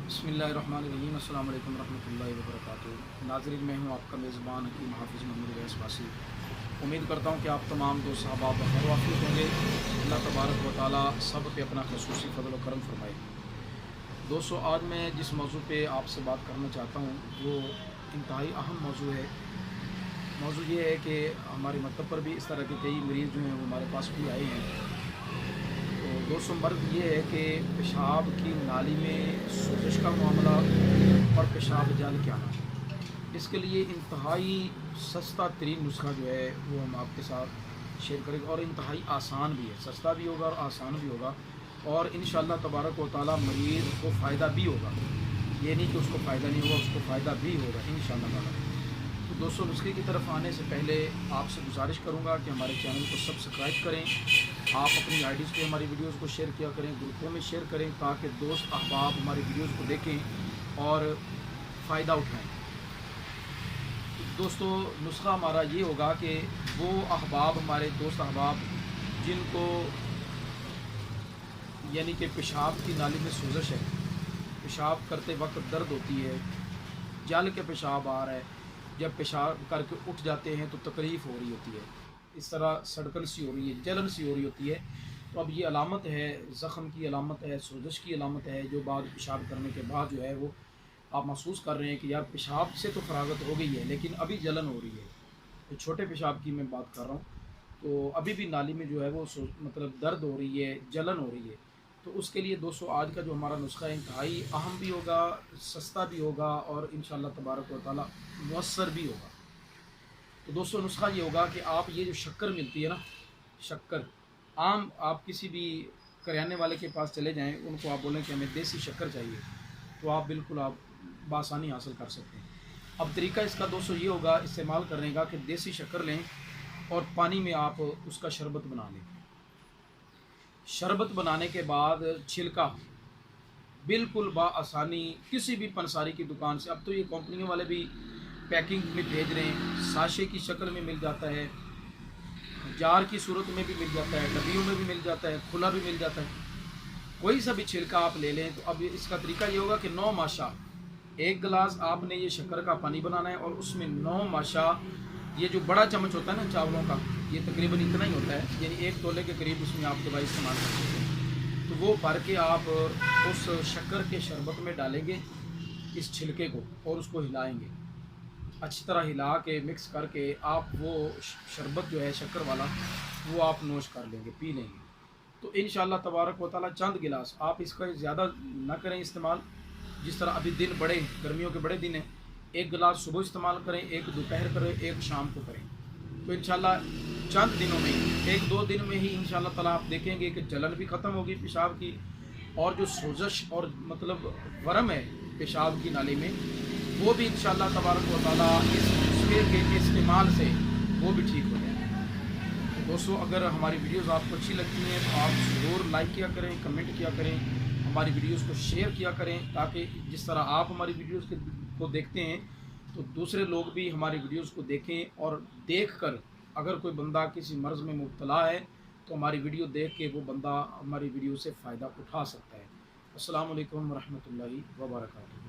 बिस्मिल्लाहिर्रहमानिर्रहीम। अस्सलाम वालेकुम रहमतुल्लाहि व बरकातुहू। नाज़रीन, मैं हूँ आपका मेज़बान हकीम हाफ़िज़ मोहम्मद अवैस वासी। उम्मीद करता हूँ कि आप तमाम दोस्त अहबाब खैर वाफ़ियत होंगे। अल्लाह तबारक व तआला सब पे अपना ख़ुसूसी फ़ज़ल व करम फ़रमाए। दोस्तों, आज मैं जिस मौजू पे आपसे बात करना चाहता हूँ वो इंतहाई अहम मौजू है। मौजू ये है कि हमारे मकतब पर भी इस तरह के कई मरीज़ जो हैं वो हमारे पास भी आए हैं। तो दोस्तों, मर्ज़ ये है कि पेशाब की नाली में सोज़श का मामला और पेशाब जल के आना। इसके लिए इंतहाई सस्ता तरीन नुस्खा जो है वो हम आपके साथ शेयर करेंगे, और इंतहाई आसान भी है। सस्ता भी होगा और आसान भी होगा, और इंशाअल्लाह तबारक व तआला मरीज़ को फ़ायदा भी होगा। ये नहीं कि उसको फ़ायदा नहीं होगा, उसको फ़ायदा भी होगा इंशाअल्लाह ताला। तो दोस्तों, नुस्खे की तरफ आने से पहले आपसे गुजारिश करूंगा कि हमारे चैनल को सब्सक्राइब करें। आप अपनी आईडीज़ पे हमारी वीडियोस को शेयर किया करें, ग्रुपों में शेयर करें, ताकि दोस्त अहबाब हमारी वीडियोस को देखें और फ़ायदा उठाएं। दोस्तों, नुस्खा हमारा ये होगा कि वो अहबाब, हमारे दोस्त अहबाब जिनको यानी कि पेशाब की नाली में सोज़श है, पेशाब करते वक्त दर्द होती है, जल के पेशाब आ रहा है, जब पेशाब करके उठ जाते हैं तो तकलीफ़ हो रही होती है, इस तरह सड़कन सी हो रही है, जलन सी हो रही होती है, तो अब ये अलामत है, ज़ख़म की अलामत है, सोज़श की अलामत है। जो बाद पेशाब करने के बाद जो है वो आप महसूस कर रहे हैं कि यार पेशाब से तो फ़रागत हो गई है लेकिन अभी जलन हो रही है। तो छोटे पेशाब की मैं बात कर रहा हूँ। तो अभी भी नाली में जो है वो मतलब दर्द हो रही है, जलन हो रही है। तो उसके लिए दोस्तों, आज का जो हमारा नुस्खा है इंतहाई अहम भी होगा, सस्ता भी होगा, और इंशाअल्लाह तबारक व तआला मुयस्सर भी होगा। तो दोस्तों, नुस्खा ये होगा कि आप ये जो शक्कर मिलती है ना, शक्कर आम, आप किसी भी करियाने वाले के पास चले जाएं, उनको आप बोलें कि हमें देसी शक्कर चाहिए, तो आप बिल्कुल आप बासानी हासिल कर सकते हैं। अब तरीका इसका दोस्तों ये होगा इस्तेमाल करने का कि देसी शक्कर लें और पानी में आप उसका शरबत बना लें। शरबत बनाने के बाद छिलका बिल्कुल बआसानी किसी भी पंसारी की दुकान से, अब तो ये कंपनियों वाले भी पैकिंग में भेज रहे हैं, साशे की शक्ल में मिल जाता है, जार की सूरत में भी मिल जाता है, डब्बियों में भी मिल जाता है, खुला भी मिल जाता है। कोई सा भी छिलका आप ले लें। तो अब इसका तरीका ये होगा कि 9 माशा, एक गिलास आपने ये शक्कर का पानी बनाना है और उसमें 9 माशा, ये जो बड़ा चम्मच होता है ना चावलों का, ये तकरीबन इतना ही होता है, यानी 1 तोले के करीब उसमें आप दवाई इस्तेमाल कर सकते हैं। तो वो भर के आप उस शक्कर के शरबत में डालेंगे, इस छिलके को, और उसको हिलाएंगे। अच्छी तरह हिला के मिक्स करके आप वो शरबत जो है शक्कर वाला, वो आप नोश कर लेंगे, पी लेंगे। तो इंशाअल्लाह तबारक व तआला चंद गिलास, आप इसका ज़्यादा ना करें इस्तेमाल। जिस तरह अभी दिन बड़े, गर्मियों के बड़े दिन हैं, 1 गिलास सुबह इस्तेमाल करें, 1 दोपहर करें, 1 शाम को करें। तो इंशाअल्लाह चंद दिनों में ही, 1-2 दिन में ही इंशाअल्लाह ताला आप देखेंगे कि जलन भी ख़त्म होगी पेशाब की, और जो सोजश और मतलब वरम है पेशाब की नाली में, वो भी इंशाअल्लाह तबारक व तआला इस नुस्खे के इस्तेमाल से वो भी ठीक हो जाएगा। तो दोस्तों, अगर हमारी वीडियोज़ आपको अच्छी लगती हैं तो आप ज़रूर लाइक किया करें, कमेंट किया करें, हमारी वीडियोज़ को शेयर किया करें, ताकि जिस तरह आप हमारी वीडियोज़ को देखते हैं तो दूसरे लोग भी हमारी वीडियोज़ को देखें, और देख कर अगर कोई बंदा किसी मर्ज़ में मुब्तला है तो हमारी वीडियो देख के वो बंदा हमारी वीडियो से फ़ायदा उठा सकता है। अस्सलाम वालेकुम रहमतुल्लाहि व बरकातुहू।